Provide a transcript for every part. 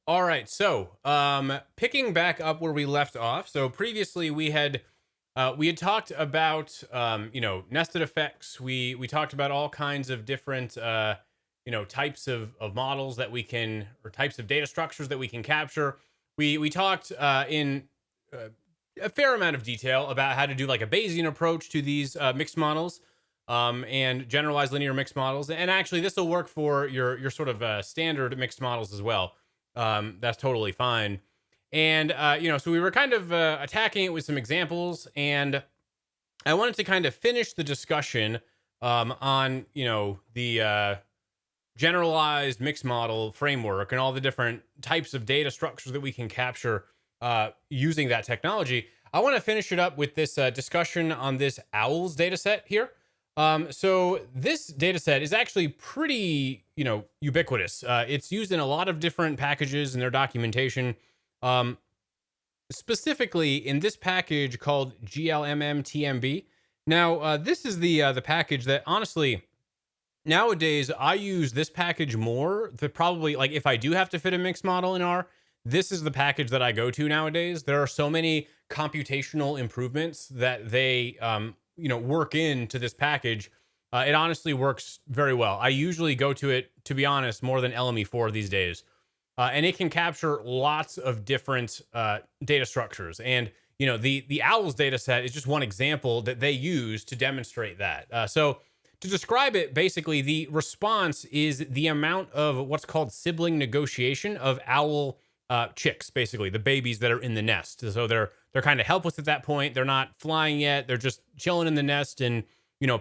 All right, so picking back up where we left off. So previously we had talked about nested effects. We talked about all kinds of different types of models that we can, or types of data structures that we can capture. We talked in uh, a fair amount of detail about how to do like a Bayesian approach to these mixed models. And generalized linear mixed models, and actually, this will work for your sort of standard mixed models as well. That's totally fine. And so we were kind of attacking it with some examples, and I wanted to kind of finish the discussion on the generalized mixed model framework and all the different types of data structures that we can capture using that technology. I want to finish it up with this discussion on this owls data set here. So this data set is actually pretty, ubiquitous. It's used in a lot of different packages in their documentation. Um, Specifically in this package called GLMMTMB. Now, this is the package that honestly nowadays I use this package more. The probably like if I do have to fit a mixed model in R, this is the package that I go to nowadays. There are so many computational improvements that they work into this package. It honestly works very well. I usually go to it, to be honest, more than LME4 these days. And it can capture lots of different data structures. And the owls data set is just one example that they use to demonstrate that. So to describe it, basically, the response is the amount of what's called sibling negotiation of owl chicks, basically the babies that are in the nest. So they're kind of helpless at that point. They're not flying yet. They're just chilling in the nest, and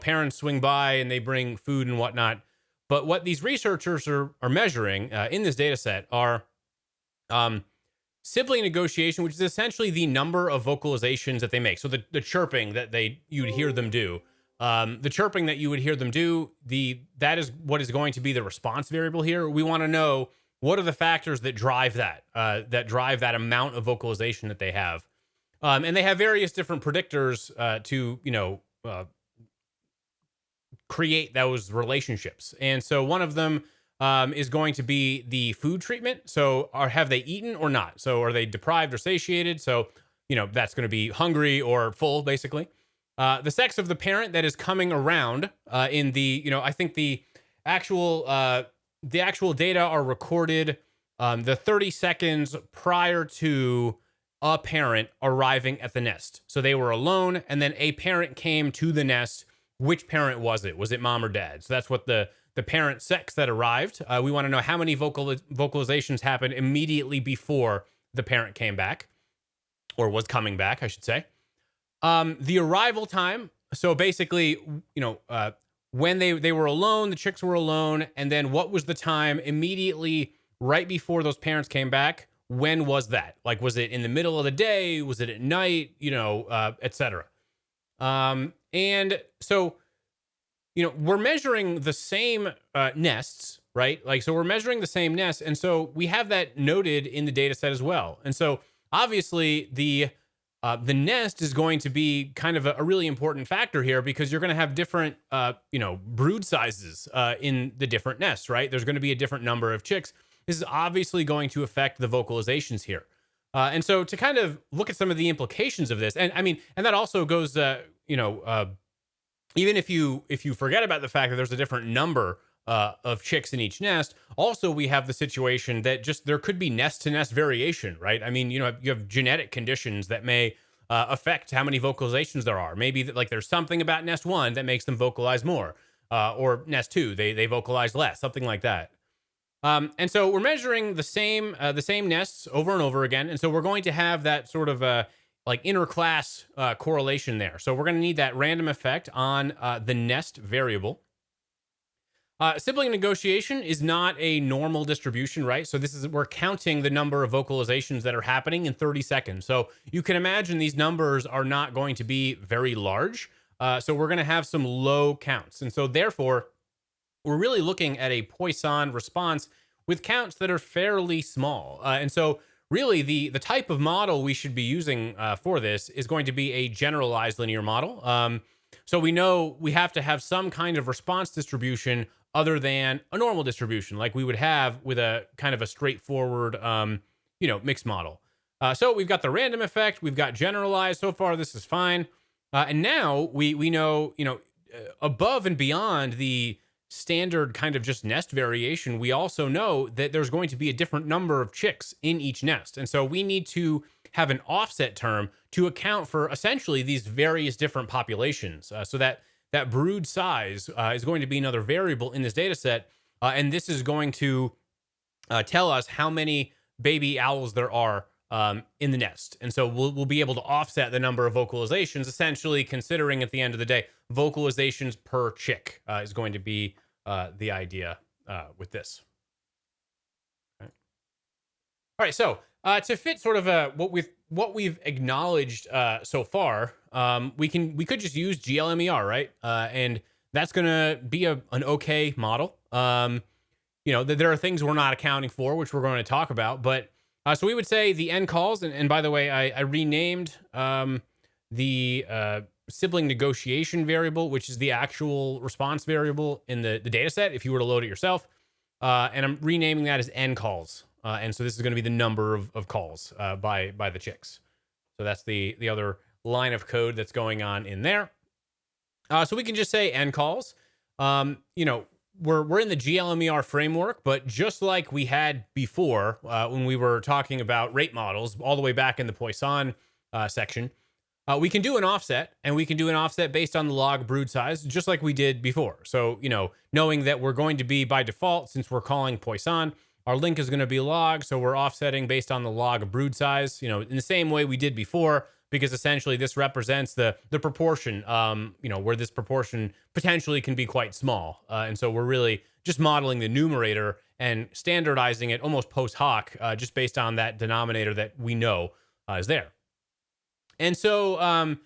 parents swing by and they bring food and whatnot. But what these researchers are measuring in this data set are um, sibling negotiation, which is essentially the number of vocalizations that they make. So the chirping that you'd hear them do, the chirping that you would hear them do, that is what is going to be the response variable here. We want to know what are the factors that drive that amount of vocalization that they have, and they have various different predictors to create those relationships. And so one of them is going to be the food treatment. So have they eaten or not? So are they deprived or satiated? So, that's going to be hungry or full, basically. The sex of the parent that is coming around in I think the actual data are recorded the 30 seconds prior to a parent arriving at the nest. So they were alone, and then a parent came to the nest. Which parent was it? Was it mom or dad? So that's what the parent sex that arrived. We want to know how many vocalizations happened immediately before the parent came back, or was coming back, I should say. The arrival time. So basically, when they were alone, the chicks were alone, and then what was the time immediately right before those parents came back? When was that? Like, was it in the middle of the day? Was it at night? Etc. And so, we're measuring the same nests, right? Like, so we're measuring the same nests. And so we have that noted in the data set as well. And so obviously the nest is going to be kind of a really important factor here, because you're going to have different, brood sizes in the different nests, right? There's going to be a different number of chicks. This is obviously going to affect the vocalizations here. And so to kind of look at some of the implications of this, and I mean, and that also goes, even if you forget about the fact that there's a different number of chicks in each nest, also we have the situation that just there could be nest to nest variation, right? I mean, you have genetic conditions that may affect how many vocalizations there are. Maybe like there's something about nest one that makes them vocalize more, or nest two they vocalize less, something like that. And so we're measuring the same nests over and over again, and so we're going to have that sort of like interclass correlation there. So we're going to need that random effect on the nest variable. Sibling negotiation is not a normal distribution, right? So we're counting the number of vocalizations that are happening in 30 seconds. So you can imagine these numbers are not going to be very large. So we're going to have some low counts. And so therefore, we're really looking at a Poisson response with counts that are fairly small. And so really the type of model we should be using for this is going to be a generalized linear model. So we know we have to have some kind of response distribution other than a normal distribution like we would have with a kind of a straightforward, mixed model. So we've got the random effect, we've got generalized. So far, this is fine. And now we know, above and beyond the standard kind of just nest variation, we also know that there's going to be a different number of chicks in each nest. And so we need to have an offset term to account for essentially these various different populations, so that that brood size is going to be another variable in this data set. And this is going to tell us how many baby owls there are in the nest. And so we'll be able to offset the number of vocalizations, essentially considering at the end of the day, vocalizations per chick is going to be the idea with this. All right, so to fit sort of what we've acknowledged so far, we could just use GLMER, right? And that's going to be an okay model. There are things we're not accounting for, which we're going to talk about. But so we would say the end calls, and by the way, I renamed the sibling negotiation variable, which is the actual response variable in the data set, if you were to load it yourself. And I'm renaming that as end calls. And so this is going to be the number of calls by the chicks. So that's the other line of code that's going on in there. So we can just say end calls. We're in the GLMER framework, but just like we had before when we were talking about rate models all the way back in the Poisson section, we can do an offset, and we can do an offset based on the log brood size, just like we did before. So, knowing that we're going to be by default, since we're calling Poisson, our link is going to be log. So we're offsetting based on the log brood size, in the same way we did before, because essentially this represents the proportion, where this proportion potentially can be quite small. And so we're really just modeling the numerator and standardizing it almost post hoc, just based on that denominator that we know is there. And so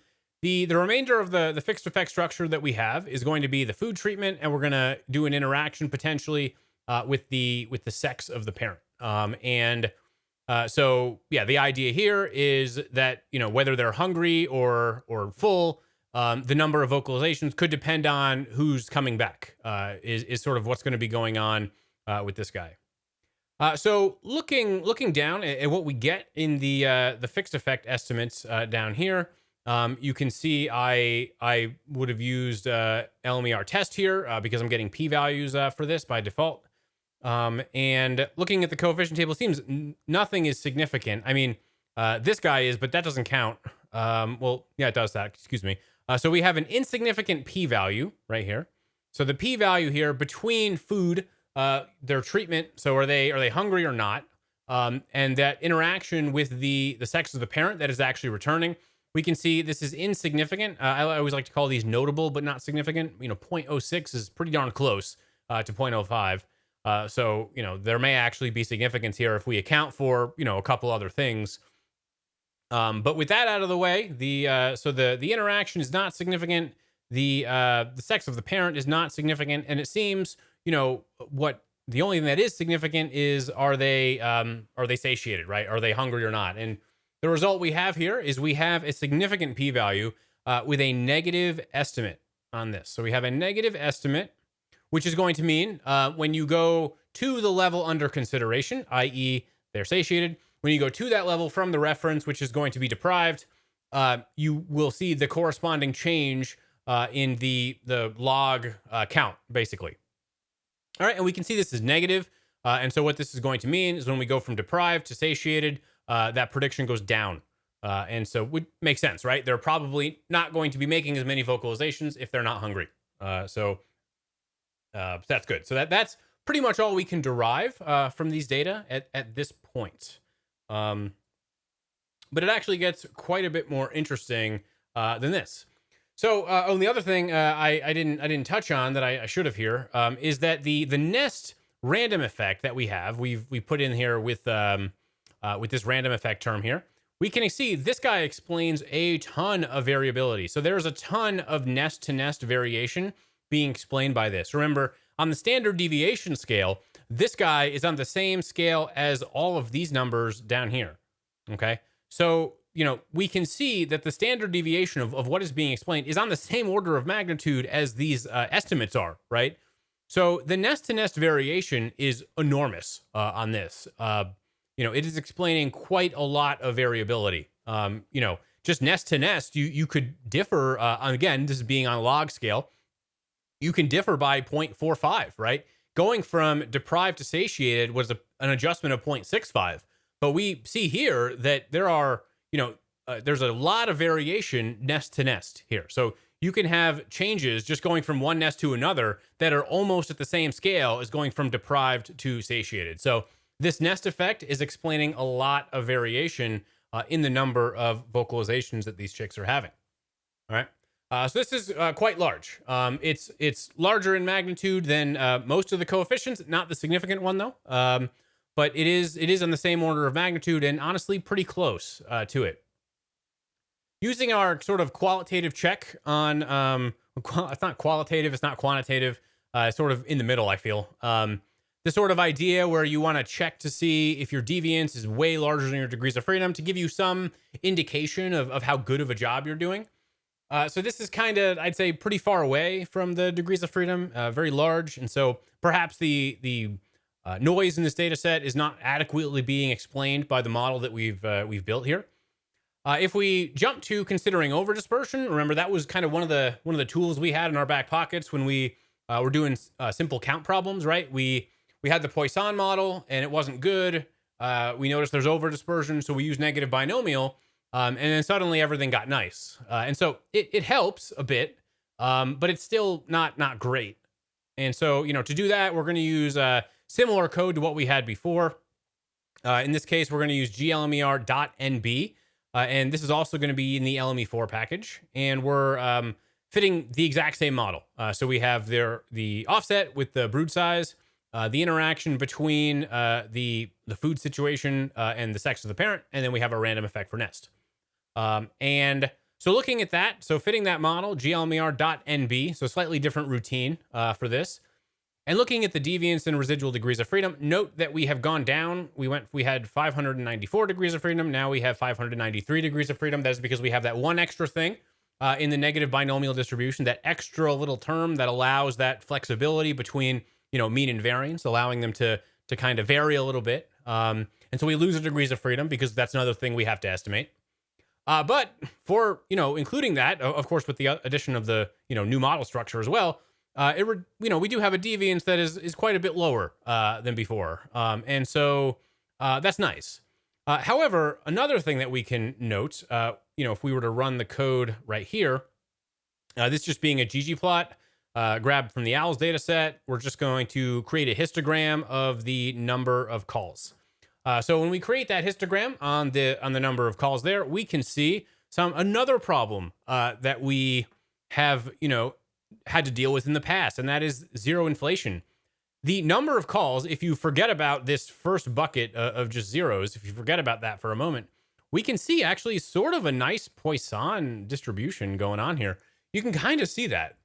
the remainder of the fixed effect structure that we have is going to be the food treatment, and we're going to do an interaction potentially with the sex of the parent. So the idea here is that, whether they're hungry or full, the number of vocalizations could depend on who's coming back, is sort of what's going to be going on with this guy. So looking down at what we get in the fixed effect estimates down here, you can see I would have used LMER test here because I'm getting p-values for this by default. And looking at the coefficient table, it seems nothing is significant. I mean, this guy is, but that doesn't count. It does that. Excuse me. So we have an insignificant p-value right here. So the p-value here between food, their treatment. So are they hungry or not? And that interaction with the sex of the parent that is actually returning. We can see this is insignificant. I always like to call these notable but not significant. 0.06 is pretty darn close to 0.05. So there may actually be significance here if we account for a couple other things. But with that out of the way, the interaction is not significant. The sex of the parent is not significant, and it seems what the only thing that is significant is are they satiated, right? Are they hungry or not? And the result we have here is we have a significant p-value with a negative estimate on this. So we have a negative estimate, which is going to mean when you go to the level under consideration, i.e. they're satiated, when you go to that level from the reference, which is going to be deprived, you will see the corresponding change in the log count, basically. All right, and we can see this is negative. And so what this is going to mean is when we go from deprived to satiated, that prediction goes down. And so would make sense, right? They're probably not going to be making as many vocalizations if they're not hungry. So that's good. So that's pretty much all we can derive from these data at this point. But it actually gets quite a bit more interesting than this. So the other thing I didn't touch on that I should have here is that the nest random effect that we put in here with this random effect term here. We can see this guy explains a ton of variability. So there's a ton of nest to nest variation being explained by this. Remember, on the standard deviation scale, this guy is on the same scale as all of these numbers down here. Okay. So, we can see that the standard deviation of what is being explained is on the same order of magnitude as these estimates are, right? So the nest to nest variation is enormous on this. It is explaining quite a lot of variability. Just nest to nest, you could differ. Again, this is being on a log scale. You can differ by 0.45, right? Going from deprived to satiated was an adjustment of 0.65. But we see here that there's a lot of variation nest to nest here. So you can have changes just going from one nest to another that are almost at the same scale as going from deprived to satiated. So this nest effect is explaining a lot of variation in the number of vocalizations that these chicks are having. All right. So this is quite large. It's larger in magnitude than most of the coefficients. Not the significant one though. But it is on the same order of magnitude and honestly pretty close to it. Using our sort of qualitative check on, it's not qualitative, it's not quantitative, sort of in the middle, I feel. The sort of idea where you want to check to see if your deviance is way larger than your degrees of freedom to give you some indication of how good of a job you're doing. So this is kind of, I'd say, pretty far away from the degrees of freedom, very large. And so perhaps the noise in this data set is not adequately being explained by the model that we've built here. If we jump to considering overdispersion, remember that was kind of one of the tools we had in our back pockets when we were doing simple count problems, right? We had the Poisson model and it wasn't good. We noticed there's overdispersion, so we used negative binomial, and then suddenly everything got nice. And so it helps a bit, but it's still not great. And so to do that, we're going to use similar code to what we had before. In this case, we're going to use glmer.nb. And this is also going to be in the LME4 package. And we're fitting the exact same model. So we have the offset with the brood size, the interaction between the food situation and the sex of the parent, and then we have a random effect for nest. And so looking at that, so fitting that model, glmer.nb, so slightly different routine for this. And looking at the deviance and residual degrees of freedom, note that we have gone down. We had 594 degrees of freedom. Now we have 593 degrees of freedom. That is because we have that one extra thing in the negative binomial distribution, that extra little term that allows that flexibility between, mean and variance, allowing them to kind of vary a little bit. And so we lose the degrees of freedom because that's another thing we have to estimate. But for, including that, of course, with the addition of the, new model structure as well, we do have a deviance that is quite a bit lower than before. And so that's nice. However, another thing that we can note, if we were to run the code right here, this just being a ggplot, grabbed from the owls data set, we're just going to create a histogram of the number of calls. So when we create that histogram on the number of calls there, we can see another problem that we have, had to deal with in the past, and that is zero inflation. The number of calls, if you forget about this first bucket of just zeros, if you forget about that for a moment, we can see actually sort of a nice Poisson distribution going on here. You can kind of see that.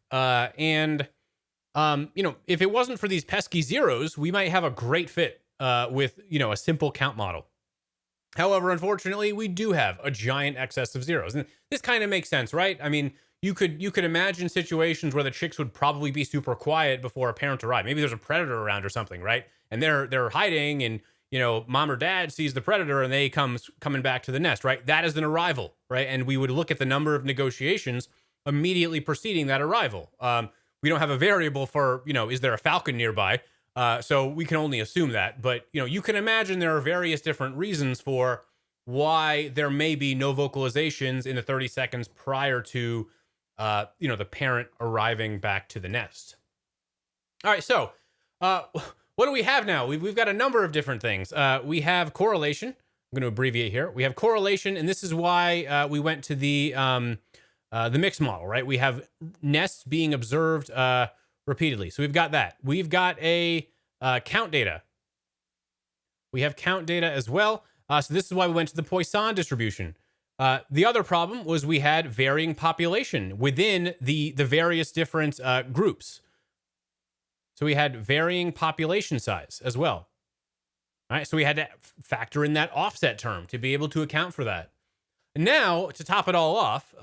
If it wasn't for these pesky zeros, we might have a great fit with, a simple count model. However, unfortunately, we do have a giant excess of zeros. And this kind of makes sense, right? I mean, you could imagine situations where the chicks would probably be super quiet before a parent arrived. Maybe there's a predator around or something, right? And they're hiding, and mom or dad sees the predator and they coming back to the nest, right? That is an arrival, right? And we would look at the number of negotiations immediately preceding that arrival. We don't have a variable for, is there a falcon nearby? So we can only assume that. But you can imagine there are various different reasons for why there may be no vocalizations in the 30 seconds prior to the parent arriving back to the nest. All right, so what do we have now? We've got a number of different things. We have correlation. I'm going to abbreviate here. We have correlation, and this is why we went to the mixed model, right? We have nests being observed repeatedly. So we've got that. We've got a count data. We have count data as well. So this is why we went to the Poisson distribution. The other problem was we had varying population within the various different groups. So we had varying population size as well. All right, so we had to factor in that offset term to be able to account for that. And now, to top it all off,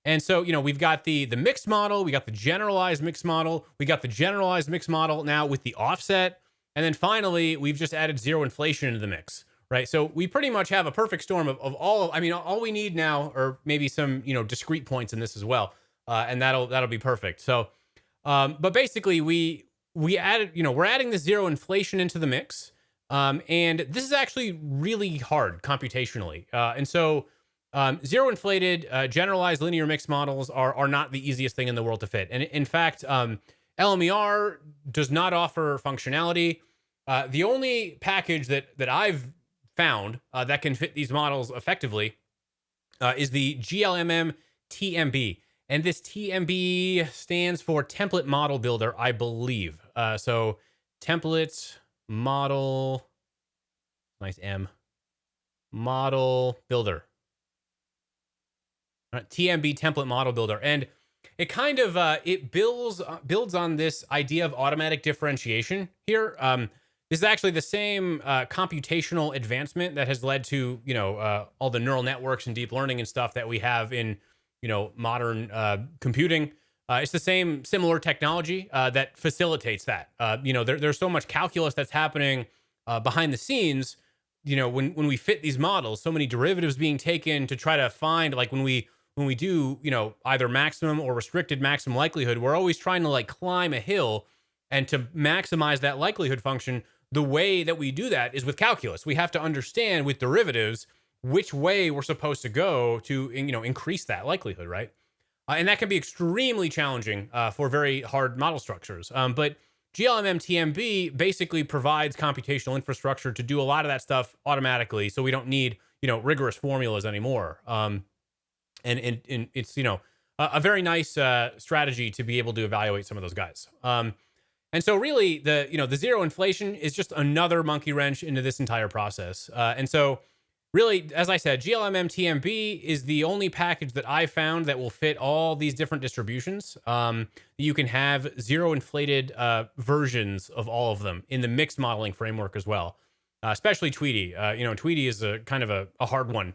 And so, we've got the mixed model, we got the generalized mixed model, we got the generalized mixed model now with the offset. And then finally, we've just added zero inflation into the mix, right? So we pretty much have a perfect storm of all, I mean, all we need now, or maybe some, discrete points in this as well. And that'll be perfect. So, but basically we added, we're adding the zero inflation into the mix. And this is actually really hard computationally. And so zero inflated generalized linear mixed models are not the easiest thing in the world to fit. And in fact, LMER does not offer functionality. The only package that I've found that can fit these models effectively is the GLMM TMB. And this TMB stands for Template Model Builder, I believe. So template model, nice M, model builder. TMB Template Model Builder. And it kind of it builds on this idea of automatic differentiation here. This is actually the same computational advancement that has led to all the neural networks and deep learning and stuff that we have in modern computing. It's the same similar technology that facilitates that. There's so much calculus that's happening behind the scenes. When we fit these models, so many derivatives being taken to try to find, like, when we do, either maximum or restricted maximum likelihood, we're always trying to climb a hill, and to maximize that likelihood function, the way that we do that is with calculus. We have to understand with derivatives which way we're supposed to go to, increase that likelihood, right? And that can be extremely challenging for very hard model structures. But GLMM TMB basically provides computational infrastructure to do a lot of that stuff automatically, so we don't need, rigorous formulas anymore. And it's, a very nice strategy to be able to evaluate some of those guys. And so really the zero inflation is just another monkey wrench into this entire process. And so really, as I said, GLMM TMB is the only package that I found that will fit all these different distributions. You can have zero inflated versions of all of them in the mixed modeling framework as well, especially Tweety. Tweety is a kind of a hard one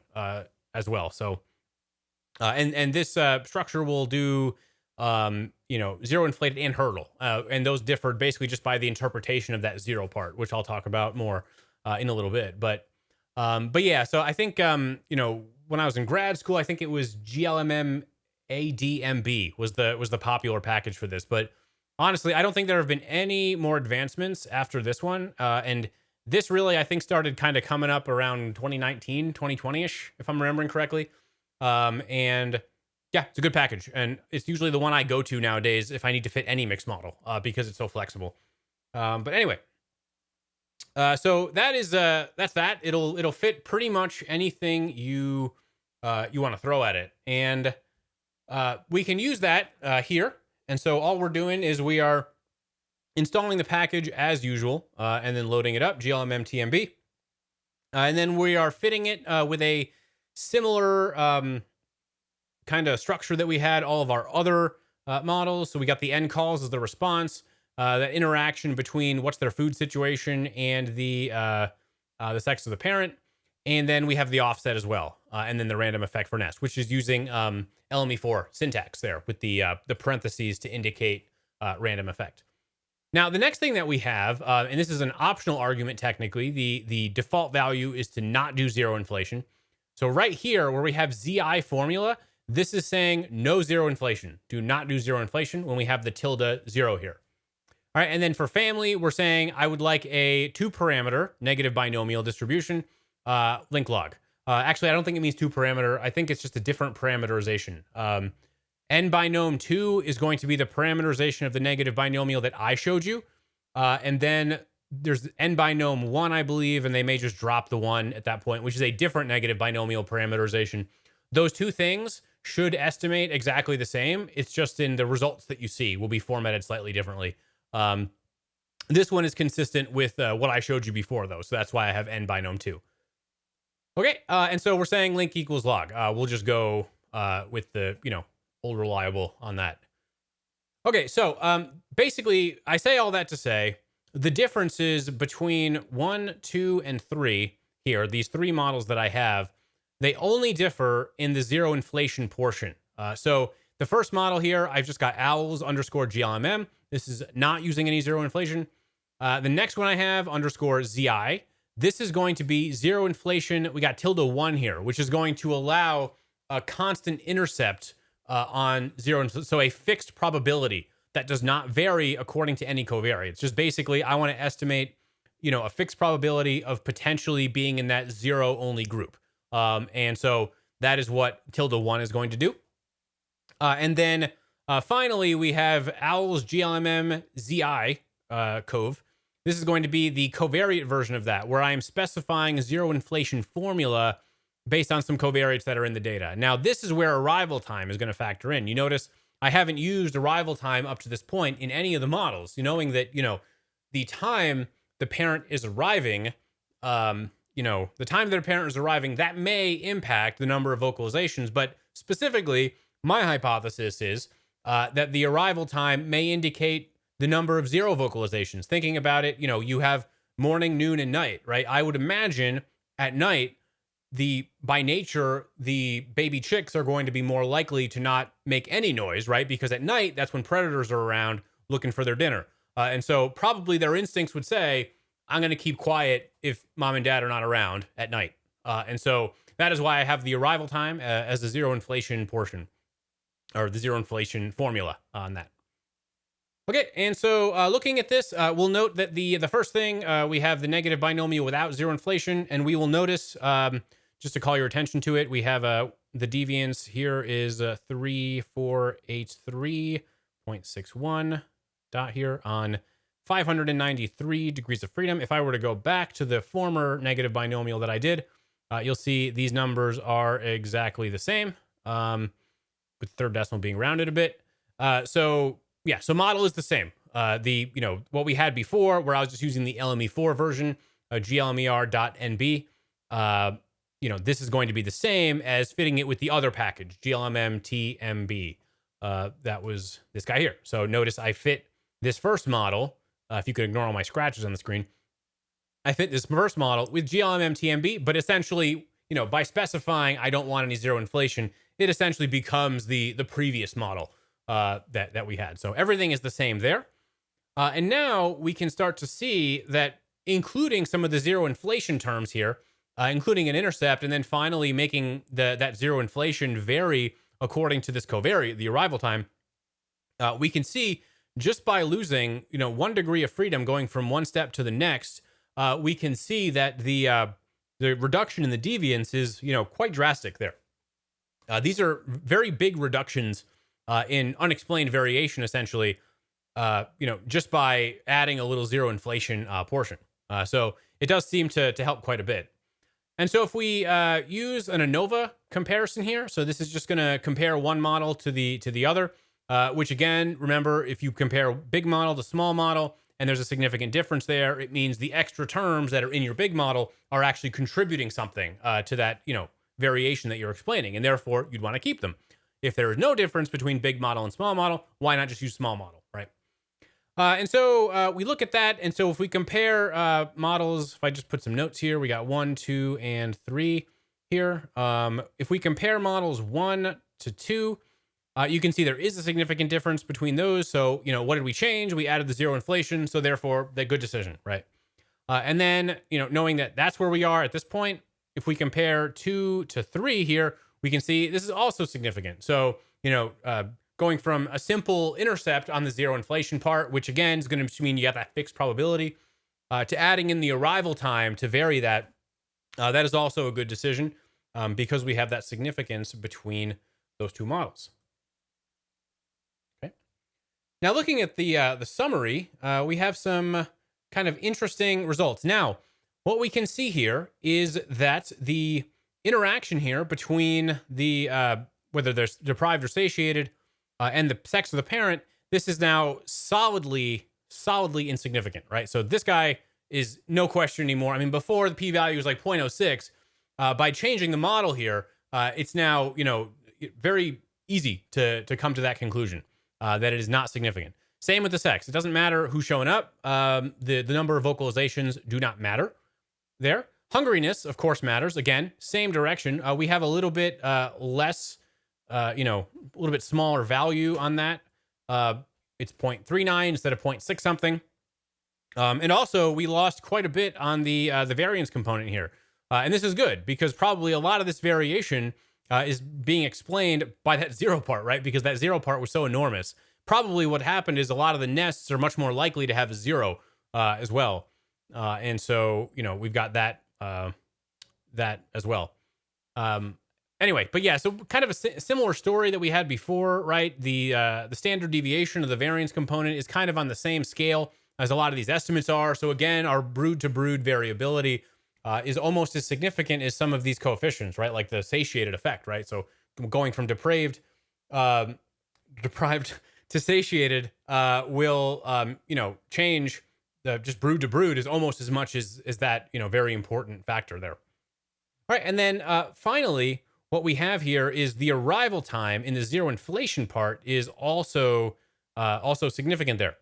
as well. So, and this structure will do zero inflated and hurdle. And those differed basically just by the interpretation of that zero part, which I'll talk about more in a little bit. But yeah, so I think, when I was in grad school, I think it was GLMM ADMB was the popular package for this. But honestly, I don't think there have been any more advancements after this one. And this really, I think, started kind of coming up around 2019, 2020-ish, if I'm remembering correctly. And yeah, it's a good package. And it's usually the one I go to nowadays if I need to fit any mixed model, because it's so flexible. But anyway, so that's that. It'll fit pretty much anything you want to throw at it. And we can use that here. And so all we're doing is we are installing the package as usual, and then loading it up, GLMM TMB. And then we are fitting it with a similar kind of structure that we had all of our other models. So we got the end calls as the response, the interaction between what's their food situation and the sex of the parent. And then we have the offset as well. And then the random effect for nest, which is using LME4 syntax there with the parentheses to indicate random effect. Now, the next thing that we have, and this is an optional argument technically, the default value is to not do zero inflation. So right here where we have ZI formula, this is saying no zero inflation. Do not do zero inflation when we have the tilde 0 here. All right, and then for family, we're saying I would like a 2-parameter negative binomial distribution link log. Actually, I don't think it means 2-parameter. I think it's just a different parameterization. N binom 2 is going to be the parameterization of the negative binomial that I showed you. And then there's N binom 1, I believe, and they may just drop the 1 at that point, which is a different negative binomial parameterization. Those two things should estimate exactly the same. It's just in the results that you see will be formatted slightly differently. This one is consistent with what I showed you before, though. So that's why I have N binom 2. Okay, and so we're saying link equals log. We'll just go with the, old reliable on that. Okay, so basically, I say all that to say the differences between 1, 2, and 3 here, these 3 models that I have, they only differ in the zero inflation portion. So the first model here, I've just got owls underscore GLMM. This is not using any zero inflation. The next one I have underscore ZI. This is going to be zero inflation. We got tilde 1 here, which is going to allow a constant intercept on zero. So a fixed probability that does not vary according to any covariates. Just basically, I want to estimate, a fixed probability of potentially being in that zero only group. And so that is what tilde 1 is going to do. And then finally, we have owls GLMM ZI cove. This is going to be the covariate version of that, where I am specifying a zero inflation formula based on some covariates that are in the data. Now, this is where arrival time is going to factor in. You notice I haven't used arrival time up to this point in any of the models, knowing that, the time the parent is arriving, the time that a parent is arriving, that may impact the number of vocalizations. But specifically, my hypothesis is that the arrival time may indicate the number of zero vocalizations. Thinking about it, you have morning, noon, and night, right? I would imagine at night, by nature, the baby chicks are going to be more likely to not make any noise, right? Because at night, that's when predators are around looking for their dinner. And so probably their instincts would say, I'm going to keep quiet if mom and dad are not around at night. And so that is why I have the arrival time as the zero inflation portion, or the zero inflation formula on that. Okay, and so looking at this, we'll note that the first thing, we have the negative binomial without zero inflation, and we will notice, just to call your attention to it, we have the deviance here is 3483.61 dot here on 593 degrees of freedom. If I were to go back to the former negative binomial that I did, you'll see these numbers are exactly the same, with the third decimal being rounded a bit. So model is the same. What we had before, where I was just using the LME4 version, glmer.nb. This is going to be the same as fitting it with the other package, glmm.tmb. That was this guy here. So notice I fit this first model. If you could ignore all my scratches on the screen, I fit this first model with glmm.tmb, but essentially, by specifying I don't want any zero inflation, it essentially becomes the previous model that we had. So everything is the same there. And now we can start to see that, including some of the zero inflation terms here, including an intercept, and then finally making that zero inflation vary according to this covariate, the arrival time, we can see just by losing, 1 degree of freedom going from one step to the next, we can see that the reduction in the deviance is, quite drastic there. These are very big reductions in unexplained variation, essentially, just by adding a little zero inflation portion. So it does seem to help quite a bit. And so if we use an ANOVA comparison here, so this is just going to compare one model to the other, which again, remember, if you compare big model to small model, and there's a significant difference there, it means the extra terms that are in your big model are actually contributing something to that, variation that you're explaining, and therefore you'd want to keep them. If there is no difference between big model and small model, why not just use small model, right? And so we look at that. And so if we compare models, if I just put some notes here, we got 1, 2, and 3 here. If we compare models 1 to 2, you can see there is a significant difference between those. So, what did we change? We added the zero inflation. So therefore, the good decision, right? And then, knowing that that's where we are at this point, if we compare 2 to 3 here, we can see this is also significant. So, going from a simple intercept on the zero inflation part, which again is going to mean you have that fixed probability, to adding in the arrival time to vary that, that is also a good decision because we have that significance between those two models. Okay. Now, looking at the summary, we have some kind of interesting results. Now, what we can see here is that the interaction here between the whether they're deprived or satiated and the sex of the parent, this is now solidly insignificant, right? So this guy is no question anymore. I mean, before the p-value was like 0.06. By changing the model here, it's now, very easy to come to that conclusion that it is not significant. Same with the sex. It doesn't matter who's showing up. The number of vocalizations do not matter there. Hungriness, of course, matters. Again, same direction. We have a little bit less a little bit smaller value on that. It's 0.39 instead of point 0.6 something. And also, we lost quite a bit on the variance component here, and this is good because probably a lot of this variation is being explained by that zero part, right? Because that zero part was so enormous. Probably what happened is a lot of the nests are much more likely to have a zero as well, and so we've got that as well. Um, anyway, but yeah, so kind of a similar story that we had before, right? The standard deviation of the variance component is kind of on the same scale as a lot of these estimates are. So again, our brood to brood variability is almost as significant as some of these coefficients, right? Like the satiated effect, right? So going from deprived to satiated will, change the just brood to brood is almost as much as that, very important factor there. All right, and then finally, what we have here is the arrival time in the zero inflation part is also significant there.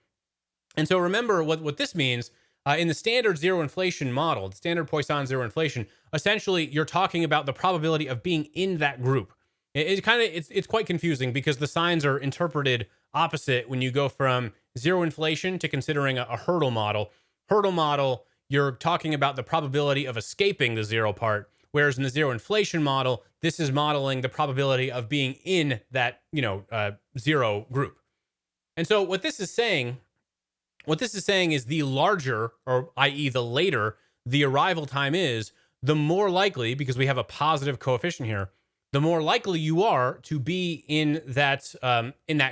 And so remember what this means in the standard zero inflation model, the standard Poisson zero inflation. Essentially, you're talking about the probability of being in that group. It's quite confusing because the signs are interpreted opposite when you go from zero inflation to considering a hurdle model. Hurdle model, you're talking about the probability of escaping the zero part. Whereas in the zero inflation model, this is modeling the probability of being in that, zero group. And so what this is saying is the larger, or i.e. the later the arrival time is, the more likely, because we have a positive coefficient here, the more likely you are to be in that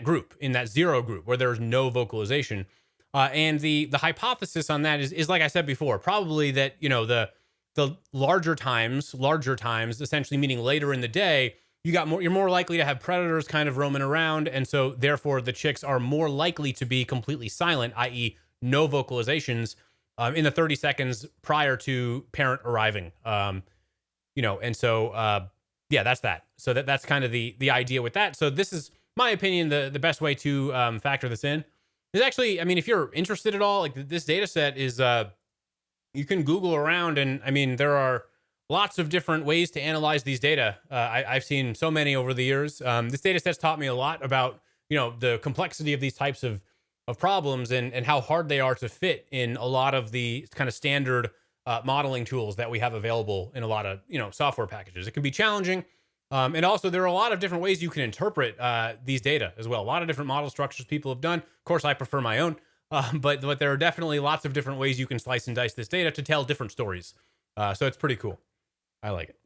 group, in that zero group where there's no vocalization. And the hypothesis on that is like I said before, probably that, the larger times, essentially meaning later in the day, you're more likely to have predators kind of roaming around. And so therefore the chicks are more likely to be completely silent, i.e. no vocalizations in the 30 seconds prior to parent arriving. And so, that's that. So that's kind of the idea with that. So this is my opinion. The best way to factor this in is actually, if you're interested at all, like this data set is, you can Google around, and there are lots of different ways to analyze these data. I've seen so many over the years. This data set's taught me a lot about, the complexity of these types of problems and how hard they are to fit in a lot of the kind of standard modeling tools that we have available in a lot of, software packages. It can be challenging. And also there are a lot of different ways you can interpret these data as well. A lot of different model structures people have done. Of course, I prefer my own. But there are definitely lots of different ways you can slice and dice this data to tell different stories. So it's pretty cool. I like it.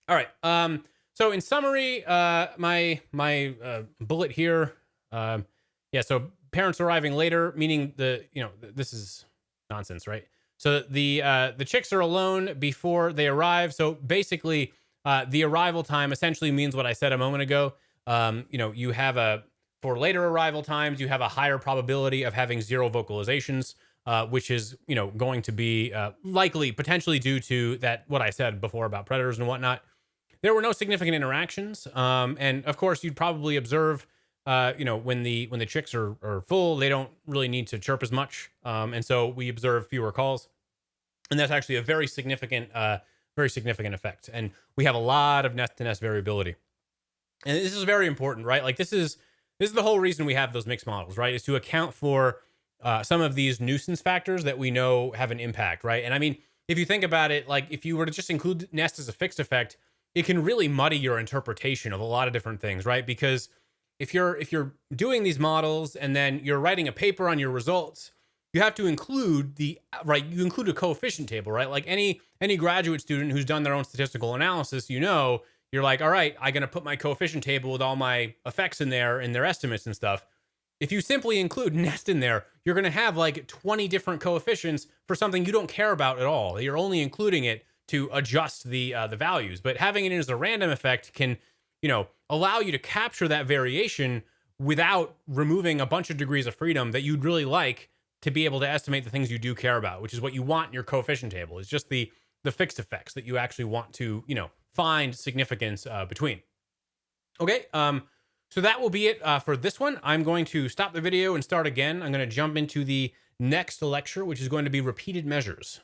All right. So in summary, my bullet here. So parents arriving later, meaning this is nonsense, right? So the chicks are alone before they arrive. So basically, the arrival time essentially means what I said a moment ago. You have for later arrival times, you have a higher probability of having zero vocalizations, which is, going to be likely potentially due to that, what I said before about predators and whatnot. There were no significant interactions. And of course, you'd probably observe, when the chicks are full, they don't really need to chirp as much. And so we observe fewer calls. And that's actually a very significant effect. And we have a lot of nest to nest variability. And this is very important, right? Like this is the whole reason we have those mixed models, right? Is to account for some of these nuisance factors that we know have an impact, right? And if you think about it, like if you were to just include nest as a fixed effect, it can really muddy your interpretation of a lot of different things, right? Because if you're doing these models and then you're writing a paper on your results, you have to include you include a coefficient table, right? Like any graduate student who's done their own statistical analysis, you're like, all right, I'm going to put my coefficient table with all my effects in there and their estimates and stuff. If you simply include nest in there, you're going to have like 20 different coefficients for something you don't care about at all. You're only including it to adjust the values. But having it as a random effect can, allow you to capture that variation without removing a bunch of degrees of freedom that you'd really like to be able to estimate the things you do care about, which is what you want in your coefficient table. It's just the fixed effects that you actually want to, find significance between. Okay, so that will be it for this one. I'm going to stop the video and start again. I'm going to jump into the next lecture, which is going to be repeated measures.